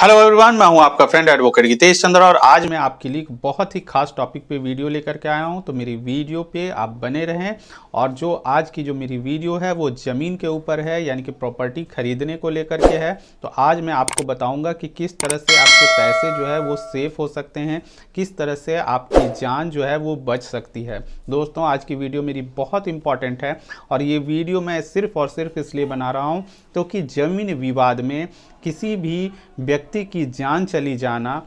Hello everyone, मैं हूं आपका फ्रेंड एडवोकेट गीतेश चंद्र और आज मैं आपके लिए एक बहुत ही खास टॉपिक पे वीडियो लेकर के आया हूं। तो मेरी वीडियो पे आप बने रहें। और जो आज की जो मेरी वीडियो है वो ज़मीन के ऊपर है, यानी कि प्रॉपर्टी खरीदने को लेकर के है। तो आज मैं आपको बताऊंगा कि किस तरह से आपके पैसे जो है वो सेफ हो सकते हैं, किस तरह से आपकी जान जो है वो बच सकती है। दोस्तों, आज की वीडियो मेरी बहुत इंपॉर्टेंट है और ये वीडियो मैं सिर्फ और सिर्फ इसलिए बना रहा हूँ क्योंकि ज़मीन विवाद में किसी भी व्यक्ति की जान चली जाना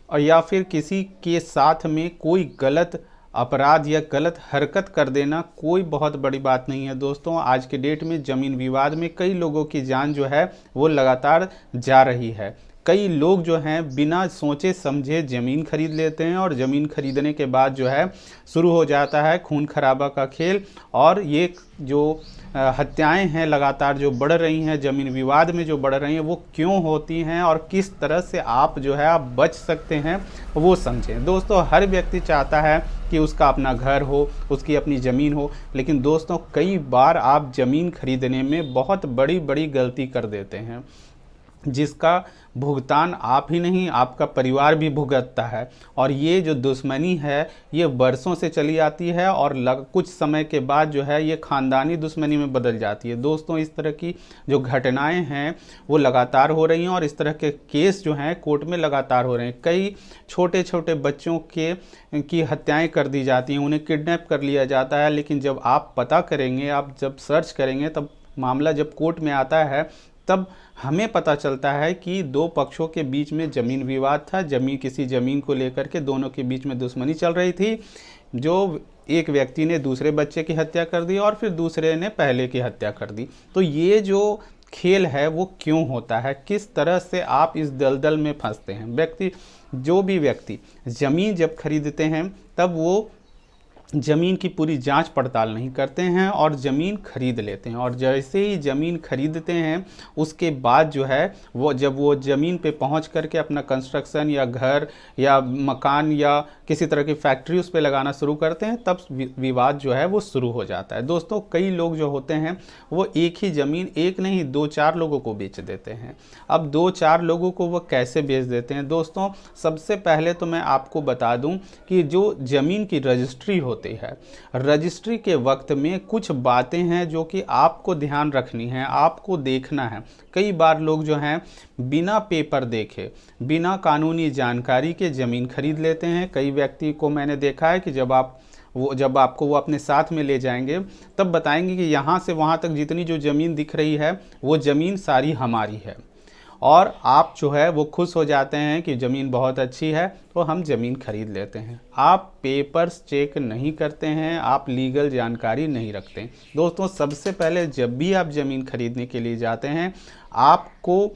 और या फिर किसी के साथ में कोई गलत अपराध या गलत हरकत कर देना कोई बहुत बड़ी बात नहीं है। दोस्तों, आज के डेट में ज़मीन विवाद में कई लोगों की जान जो है वो लगातार जा रही है। कई लोग जो हैं बिना सोचे समझे ज़मीन खरीद लेते हैं और ज़मीन खरीदने के बाद जो है शुरू हो जाता है खून खराबा का खेल। और ये जो हत्याएं हैं लगातार जो बढ़ रही हैं, ज़मीन विवाद में जो बढ़ रही हैं, वो क्यों होती हैं और किस तरह से आप जो है आप बच सकते हैं वो समझें। दोस्तों, हर व्यक्ति चाहता है कि उसका अपना घर हो, उसकी अपनी ज़मीन हो, लेकिन दोस्तों कई बार आप ज़मीन खरीदने में बहुत बड़ी बड़ी गलती कर देते हैं जिसका भुगतान आप ही नहीं आपका परिवार भी भुगतता है। और ये जो दुश्मनी है ये बरसों से चली आती है और कुछ समय के बाद जो है ये ख़ानदानी दुश्मनी में बदल जाती है। दोस्तों, इस तरह की जो घटनाएं हैं वो लगातार हो रही हैं और इस तरह के केस जो हैं कोर्ट में लगातार हो रहे हैं। कई छोटे छोटे बच्चों की हत्याएँ कर दी जाती हैं, उन्हें किडनैप कर लिया जाता है। लेकिन जब आप पता करेंगे, आप जब सर्च करेंगे, तब मामला जब कोर्ट में आता है तब हमें पता चलता है कि दो पक्षों के बीच में ज़मीन विवाद था। किसी ज़मीन को लेकर के दोनों के बीच में दुश्मनी चल रही थी। जो एक व्यक्ति ने दूसरे बच्चे की हत्या कर दी और फिर दूसरे ने पहले की हत्या कर दी। तो ये जो खेल है वो क्यों होता है, किस तरह से आप इस दलदल में फंसते हैं। जो भी व्यक्ति ज़मीन जब खरीदते हैं तब वो ज़मीन की पूरी जांच पड़ताल नहीं करते हैं और ज़मीन खरीद लेते हैं। और जैसे ही ज़मीन खरीदते हैं उसके बाद जो है जब वो ज़मीन पे पहुंच करके अपना कंस्ट्रक्शन या घर या मकान या किसी तरह की फैक्ट्री उस पे लगाना शुरू करते हैं, तब विवाद जो है वो शुरू हो जाता है। दोस्तों, कई लोग जो होते हैं वो एक ही ज़मीन एक नहीं दो चार लोगों को बेच देते हैं। अब दो चार लोगों को वो कैसे बेच देते हैं? दोस्तों, सबसे पहले तो मैं आपको बता दूं कि जो ज़मीन की रजिस्ट्री होती है, रजिस्ट्री के वक्त में कुछ बातें हैं जो कि आपको ध्यान रखनी है, आपको देखना है। कई बार लोग जो हैं बिना पेपर देखे, बिना कानूनी जानकारी के ज़मीन खरीद लेते हैं। कई व्यक्ति को मैंने देखा है कि जब आपको वो अपने साथ में ले जाएंगे तब बताएंगे कि यहाँ से वहाँ तक जितनी जो ज़मीन दिख रही है वो ज़मीन सारी हमारी है। और आप जो है वो खुश हो जाते हैं कि ज़मीन बहुत अच्छी है तो हम ज़मीन खरीद लेते हैं। आप पेपर्स चेक नहीं करते हैं, आप लीगल जानकारी नहीं रखते हैं। दोस्तों, सबसे पहले जब भी आप ज़मीन खरीदने के लिए जाते हैं, आपको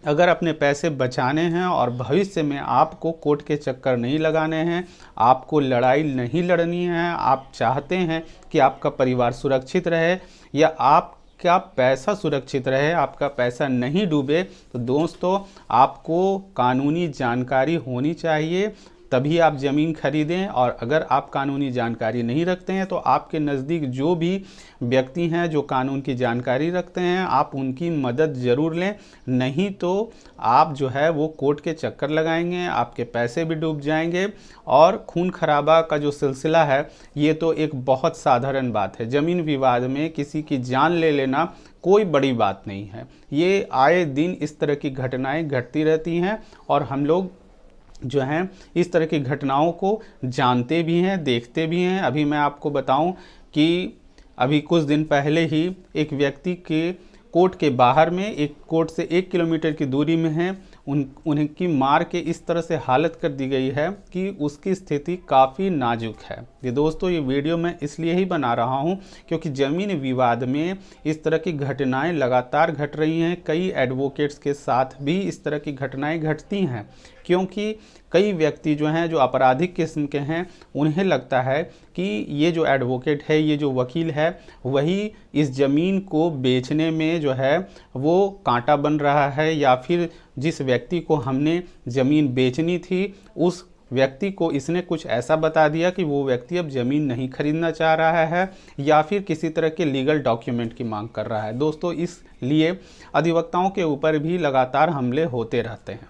अगर अपने पैसे बचाने हैं और भविष्य में आपको कोर्ट के चक्कर नहीं लगाने हैं, आपको लड़ाई नहीं लड़नी है, आप चाहते हैं कि आपका परिवार सुरक्षित रहे या आपका पैसा सुरक्षित रहे, आपका पैसा नहीं डूबे, तो दोस्तों आपको कानूनी जानकारी होनी चाहिए, तभी आप ज़मीन खरीदें। और अगर आप कानूनी जानकारी नहीं रखते हैं तो आपके नज़दीक जो भी व्यक्ति हैं जो कानून की जानकारी रखते हैं, आप उनकी मदद ज़रूर लें, नहीं तो आप जो है वो कोर्ट के चक्कर लगाएंगे, आपके पैसे भी डूब जाएंगे। और खून खराबा का जो सिलसिला है ये तो एक बहुत साधारण बात है। ज़मीन विवाद में किसी की जान ले लेना कोई बड़ी बात नहीं है। ये आए दिन इस तरह की घटनाएं घटती रहती हैं और हम लोग जो हैं इस तरह की घटनाओं को जानते भी हैं, देखते भी हैं। अभी मैं आपको बताऊं कि अभी कुछ दिन पहले ही एक व्यक्ति के कोर्ट के बाहर में, एक कोर्ट से 1 किलोमीटर की दूरी में है, उनकी मार के इस तरह से हालत कर दी गई है कि उसकी स्थिति काफ़ी नाजुक है। ये दोस्तों, ये वीडियो मैं इसलिए ही बना रहा हूँ क्योंकि ज़मीन विवाद में इस तरह की घटनाएं लगातार घट रही हैं। कई एडवोकेट्स के साथ भी इस तरह की घटनाएं घटती हैं क्योंकि कई व्यक्ति जो हैं जो आपराधिक किस्म के हैं, उन्हें लगता है कि ये जो एडवोकेट है, ये जो वकील है, वही इस ज़मीन को बेचने में जो है वो कांटा बन रहा है, या फिर जिस व्यक्ति को हमने ज़मीन बेचनी थी उस व्यक्ति को इसने कुछ ऐसा बता दिया कि वो व्यक्ति अब ज़मीन नहीं खरीदना चाह रहा है या फिर किसी तरह के लीगल डॉक्यूमेंट की मांग कर रहा है। दोस्तों, इसलिए अधिवक्ताओं के ऊपर भी लगातार हमले होते रहते हैं।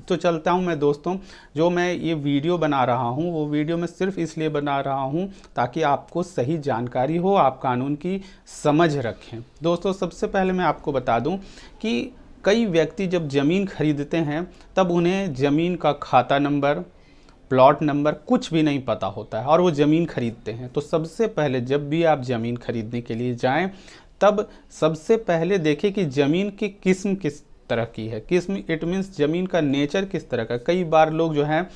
तो चलता हूं मैं दोस्तों, जो मैं ये वीडियो बना रहा हूं वो वीडियो मैं सिर्फ इसलिए बना रहा हूं ताकि आपको सही जानकारी हो, आप कानून की समझ रखें। दोस्तों, सबसे पहले मैं आपको बता दूं कि कई व्यक्ति जब ज़मीन खरीदते हैं तब उन्हें ज़मीन का खाता नंबर, प्लॉट नंबर कुछ भी नहीं पता होता है और वो ज़मीन खरीदते हैं। तो सबसे पहले जब भी आप ज़मीन खरीदने के लिए जाएं तब सबसे पहले देखें कि ज़मीन की किस्म किस तरह की है। किस्म इट मीन्स ज़मीन का नेचर किस तरह का। कई बार लोग जो है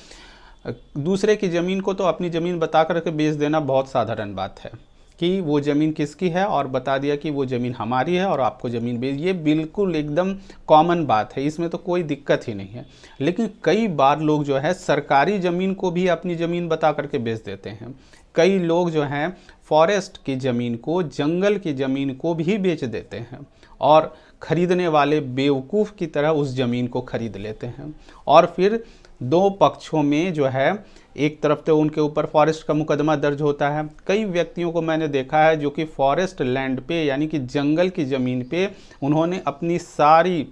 दूसरे की ज़मीन को तो अपनी ज़मीन बता करके बेच देना बहुत साधारण बात है कि वो ज़मीन किसकी है और बता दिया कि वो ज़मीन हमारी है और आपको ज़मीन बेच, ये बिल्कुल एकदम कॉमन बात है, इसमें तो कोई दिक्कत ही नहीं है। लेकिन कई बार लोग जो है सरकारी ज़मीन को भी अपनी ज़मीन बता करके बेच देते हैं। कई लोग जो हैं फॉरेस्ट की ज़मीन को, जंगल की ज़मीन को भी बेच देते हैं और ख़रीदने वाले बेवकूफ़ की तरह उस ज़मीन को ख़रीद लेते हैं और फिर दो पक्षों में जो है एक तरफ तो उनके ऊपर फॉरेस्ट का मुकदमा दर्ज होता है। कई व्यक्तियों को मैंने देखा है जो कि फॉरेस्ट लैंड पे यानी कि जंगल की ज़मीन पे उन्होंने अपनी सारी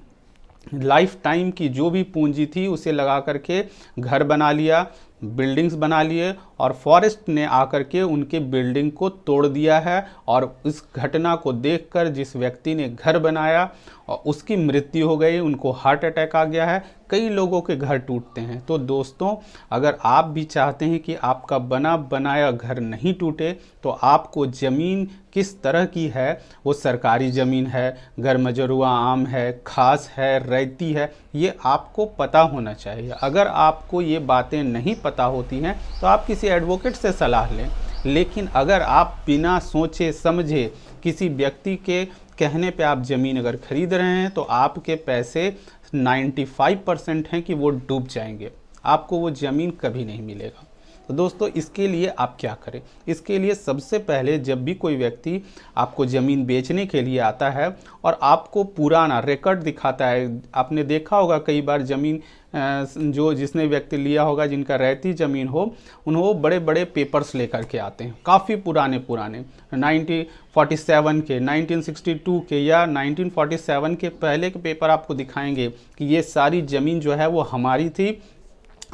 लाइफ टाइम की जो भी पूंजी थी उसे लगा करके घर बना लिया, बिल्डिंग्स बना लिए और फॉरेस्ट ने आकर के उनके बिल्डिंग को तोड़ दिया है। और इस घटना को देखकर जिस व्यक्ति ने घर बनाया और उसकी मृत्यु हो गई, उनको हार्ट अटैक आ गया है, कई लोगों के घर टूटते हैं। तो दोस्तों, अगर आप भी चाहते हैं कि आपका बना बनाया घर नहीं टूटे तो आपको ज़मीन किस तरह की है, वो सरकारी ज़मीन है, गरमजरुआ आम है, खास है, रैती है, ये आपको पता होना चाहिए। अगर आपको ये बातें नहीं पता होती हैं तो आप किसी एडवोकेट से सलाह लें। लेकिन अगर आप बिना सोचे समझे किसी व्यक्ति के कहने पे आप ज़मीन अगर खरीद रहे हैं तो आपके पैसे 95% हैं कि वो डूब जाएंगे, आपको वो ज़मीन कभी नहीं मिलेगा। तो दोस्तों, इसके लिए आप क्या करें? इसके लिए सबसे पहले जब भी कोई व्यक्ति आपको ज़मीन बेचने के लिए आता है और आपको पुराना रिकॉर्ड दिखाता है, आपने देखा होगा कई बार ज़मीन जो जिसने व्यक्ति लिया होगा जिनका रहती ज़मीन हो, उन्होंने बड़े बड़े पेपर्स लेकर के आते हैं, काफ़ी पुराने 1947 के, 1962 के या 1947 के पहले के पेपर आपको दिखाएंगे कि ये सारी ज़मीन जो है वो हमारी थी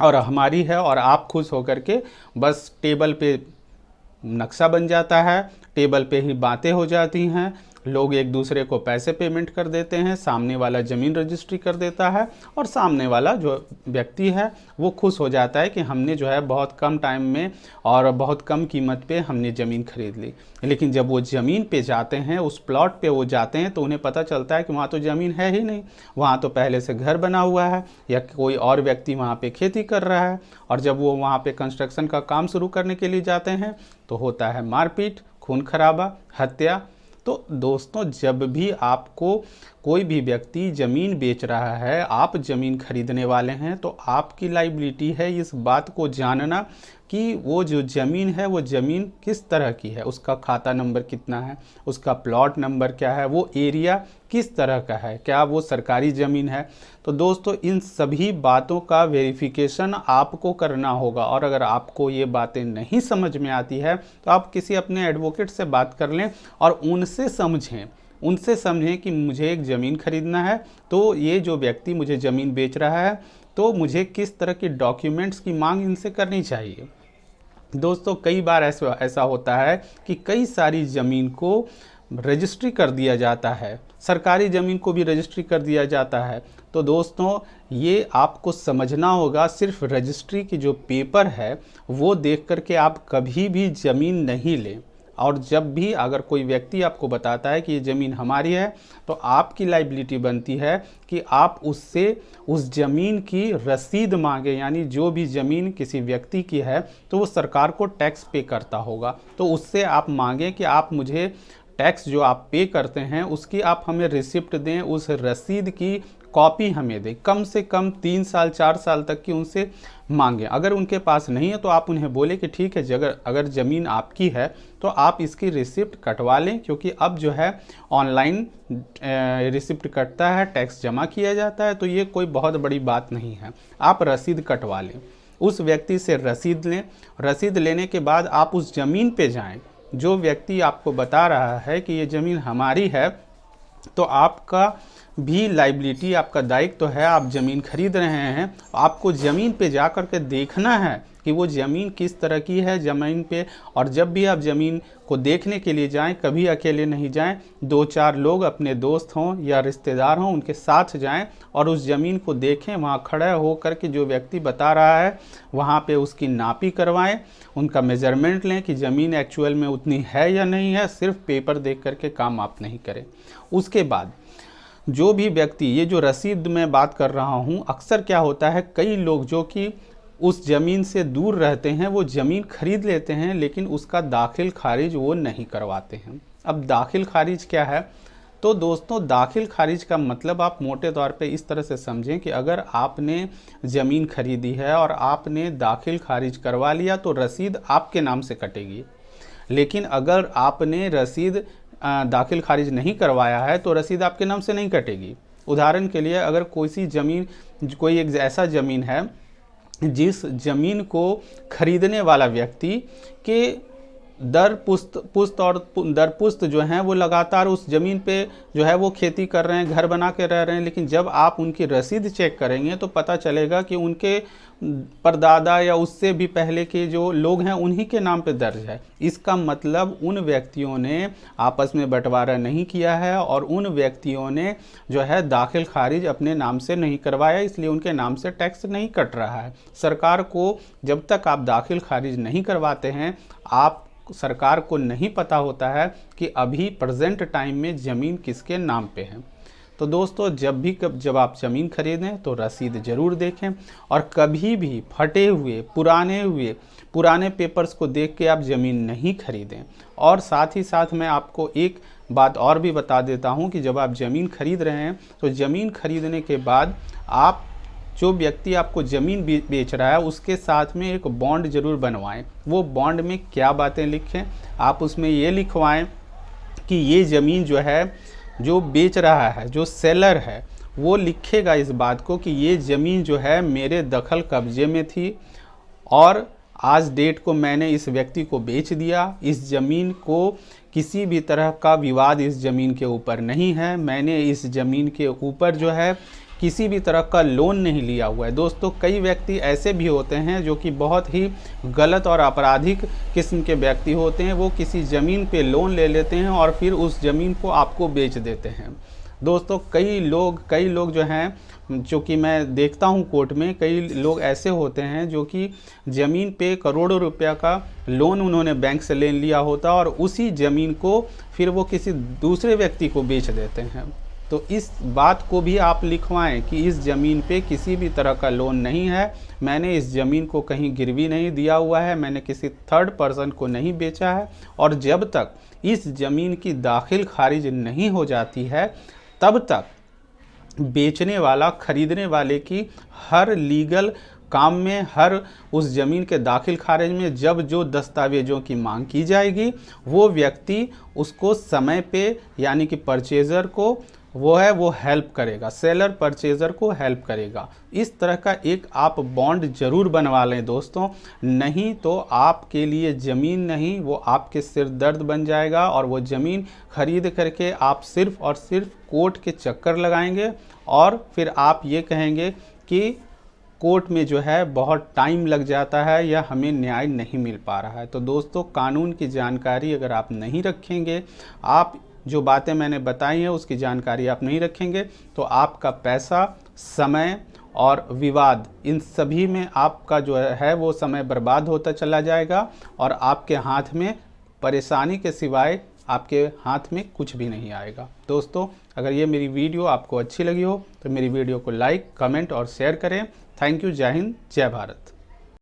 और हमारी है। और आप खुश होकर के बस टेबल पे नक्शा बन जाता है, टेबल पे ही बातें हो जाती हैं, लोग एक दूसरे को पैसे पेमेंट कर देते हैं, सामने वाला ज़मीन रजिस्ट्री कर देता है और सामने वाला जो व्यक्ति है वो खुश हो जाता है कि हमने जो है बहुत कम टाइम में और बहुत कम कीमत पे हमने ज़मीन खरीद ली। लेकिन जब वो ज़मीन पे जाते हैं, उस प्लॉट पे वो जाते हैं तो उन्हें पता चलता है कि वहाँ तो ज़मीन है ही नहीं, वहाँ तो पहले से घर बना हुआ है या कोई और व्यक्ति वहाँ पर खेती कर रहा है। और जब वो वहाँ पर कंस्ट्रक्शन का काम शुरू करने के लिए जाते हैं तो होता है मारपीट, खून खराबा, हत्या। तो दोस्तों, जब भी आपको कोई भी व्यक्ति ज़मीन बेच रहा है, आप ज़मीन खरीदने वाले हैं, तो आपकी लायबिलिटी है इस बात को जानना कि वो जो ज़मीन है वो ज़मीन किस तरह की है, उसका खाता नंबर कितना है, उसका प्लॉट नंबर क्या है, वो एरिया किस तरह का है, क्या वो सरकारी ज़मीन है। तो दोस्तों, इन सभी बातों का वेरिफिकेशन आपको करना होगा। और अगर आपको ये बातें नहीं समझ में आती है तो आप किसी अपने एडवोकेट से बात कर लें और उनसे समझें कि मुझे एक ज़मीन खरीदना है, तो ये जो व्यक्ति मुझे ज़मीन बेच रहा है तो मुझे किस तरह के डॉक्यूमेंट्स की मांग इनसे करनी चाहिए। दोस्तों, कई बार ऐसा होता है कि कई सारी ज़मीन को रजिस्ट्री कर दिया जाता है, सरकारी ज़मीन को भी रजिस्ट्री कर दिया जाता है। तो दोस्तों, ये आपको समझना होगा, सिर्फ रजिस्ट्री की जो पेपर है वो देख करके आप कभी भी ज़मीन नहीं लें। और जब भी अगर कोई व्यक्ति आपको बताता है कि ये ज़मीन हमारी है तो आपकी लायबिलिटी बनती है कि आप उससे उस ज़मीन की रसीद मांगे। यानी जो भी ज़मीन किसी व्यक्ति की है तो वो सरकार को टैक्स पे करता होगा, तो उससे आप मांगें कि आप मुझे टैक्स जो आप पे करते हैं उसकी आप हमें रिसिप्ट दें, उस रसीद की कॉपी हमें दें। कम से कम 3 साल 4 साल तक की उनसे मांगें। अगर उनके पास नहीं है तो आप उन्हें बोले कि ठीक है, अगर ज़मीन आपकी है तो आप इसकी रिसिप्ट कटवा लें, क्योंकि अब जो है ऑनलाइन रिसिप्ट कटता है, टैक्स जमा किया जाता है, तो ये कोई बहुत बड़ी बात नहीं है, आप रसीद कटवा लें। उस व्यक्ति से रसीद लें। रसीद लेने के बाद आप उस ज़मीन पे जाएं। जो व्यक्ति आपको बता रहा है कि ये ज़मीन हमारी है, तो आपका भी लाइबिलिटी, आपका दायित्व तो है, आप ज़मीन खरीद रहे हैं, आपको ज़मीन पे जा कर के देखना है कि वो ज़मीन किस तरह की है ज़मीन पे। और जब भी आप ज़मीन को देखने के लिए जाएं, कभी अकेले नहीं जाएं, 2-4 लोग अपने दोस्त हों या रिश्तेदार हों उनके साथ जाएं और उस ज़मीन को देखें। वहाँ खड़ा हो कर के जो व्यक्ति बता रहा है वहाँ पे उसकी नापी करवाएं, उनका मेज़रमेंट लें कि ज़मीन एक्चुअल में उतनी है या नहीं है। सिर्फ पेपर देख कर के काम आप नहीं करें। उसके बाद जो भी व्यक्ति, ये जो रसीद मैं बात कर रहा हूँ, अक्सर क्या होता है, कई लोग जो कि उस ज़मीन से दूर रहते हैं वो ज़मीन खरीद लेते हैं लेकिन उसका दाखिल खारिज वो नहीं करवाते हैं। अब दाखिल खारिज क्या है? तो दोस्तों, दाखिल खारिज का मतलब आप मोटे तौर पे इस तरह से समझें कि अगर आपने ज़मीन खरीदी है और आपने दाखिल खारिज करवा लिया तो रसीद आपके नाम से कटेगी। लेकिन अगर आपने रसीद दाखिल खारिज नहीं करवाया है तो रसीद आपके नाम से नहीं कटेगी। उदाहरण के लिए, अगर कोई एक ऐसा ज़मीन है जिस ज़मीन को खरीदने वाला व्यक्ति के दर पुस्त जो हैं वो लगातार उस ज़मीन पे जो है वो खेती कर रहे हैं, घर बना के रह रहे हैं, लेकिन जब आप उनकी रसीद चेक करेंगे तो पता चलेगा कि उनके परदादा या उससे भी पहले के जो लोग हैं उन्हीं के नाम पे दर्ज है। इसका मतलब उन व्यक्तियों ने आपस में बंटवारा नहीं किया है और उन व्यक्तियों ने जो है दाखिल खारिज अपने नाम से नहीं करवाया, इसलिए उनके नाम से टैक्स नहीं कट रहा है। सरकार को जब तक आप दाखिल खारिज नहीं करवाते हैं, सरकार को नहीं पता होता है कि अभी प्रेजेंट टाइम में ज़मीन किसके नाम पे है। तो दोस्तों, जब आप ज़मीन खरीदें तो रसीद ज़रूर देखें और कभी भी फटे हुए पुराने पेपर्स को देख के आप ज़मीन नहीं खरीदें। और साथ ही साथ मैं आपको एक बात और भी बता देता हूं कि जब आप ज़मीन खरीद रहे हैं तो ज़मीन खरीदने के बाद आप, जो व्यक्ति आपको ज़मीन बेच रहा है, उसके साथ में एक बॉन्ड ज़रूर बनवाएं। वो बॉन्ड में क्या बातें लिखें? आप उसमें ये लिखवाएं कि ये ज़मीन जो है, जो बेच रहा है, जो सेलर है, वो लिखेगा इस बात को कि ये ज़मीन जो है मेरे दखल कब्जे में थी और आज डेट को मैंने इस व्यक्ति को बेच दिया। इस ज़मीन को किसी भी तरह का विवाद इस ज़मीन के ऊपर नहीं है। मैंने इस ज़मीन के ऊपर जो है किसी भी तरह का लोन नहीं लिया हुआ है। दोस्तों, कई व्यक्ति ऐसे भी होते हैं जो कि बहुत ही गलत और आपराधिक किस्म के व्यक्ति होते हैं। वो किसी ज़मीन पे लोन ले लेते हैं और फिर उस ज़मीन को आपको बेच देते हैं। दोस्तों, कई लोग जो हैं, जो कि मैं देखता हूं कोर्ट में, कई लोग ऐसे होते हैं जो कि ज़मीन पे करोड़ों रुपया का लोन उन्होंने बैंक से ले लिया होता और उसी ज़मीन को फिर वो किसी दूसरे व्यक्ति को बेच देते हैं। तो इस बात को भी आप लिखवाएं कि इस ज़मीन पे किसी भी तरह का लोन नहीं है, मैंने इस ज़मीन को कहीं गिरवी नहीं दिया हुआ है, मैंने किसी थर्ड पर्सन को नहीं बेचा है। और जब तक इस ज़मीन की दाखिल खारिज नहीं हो जाती है, तब तक बेचने वाला खरीदने वाले की हर लीगल काम में, हर उस ज़मीन के दाखिल खारिज में जब जो दस्तावेज़ों की मांग की जाएगी, वो व्यक्ति उसको समय पे, यानी कि परचेज़र को वो हेल्प करेगा, सेलर परचेज़र को हेल्प करेगा। इस तरह का एक आप बॉन्ड ज़रूर बनवा लें दोस्तों, नहीं तो आपके लिए ज़मीन नहीं, वो आपके सिर दर्द बन जाएगा और वो ज़मीन खरीद करके आप सिर्फ़ और सिर्फ कोर्ट के चक्कर लगाएंगे और फिर आप ये कहेंगे कि कोर्ट में जो है बहुत टाइम लग जाता है या हमें न्याय नहीं मिल पा रहा है। तो दोस्तों, कानून की जानकारी अगर आप नहीं रखेंगे, आप जो बातें मैंने बताई हैं उसकी जानकारी आप नहीं रखेंगे, तो आपका पैसा, समय और विवाद, इन सभी में आपका जो है वो समय बर्बाद होता चला जाएगा और आपके हाथ में परेशानी के सिवाय आपके हाथ में कुछ भी नहीं आएगा। दोस्तों, अगर ये मेरी वीडियो आपको अच्छी लगी हो तो मेरी वीडियो को लाइक, कमेंट और शेयर करें। Thank you. जय हिंद, जय भारत।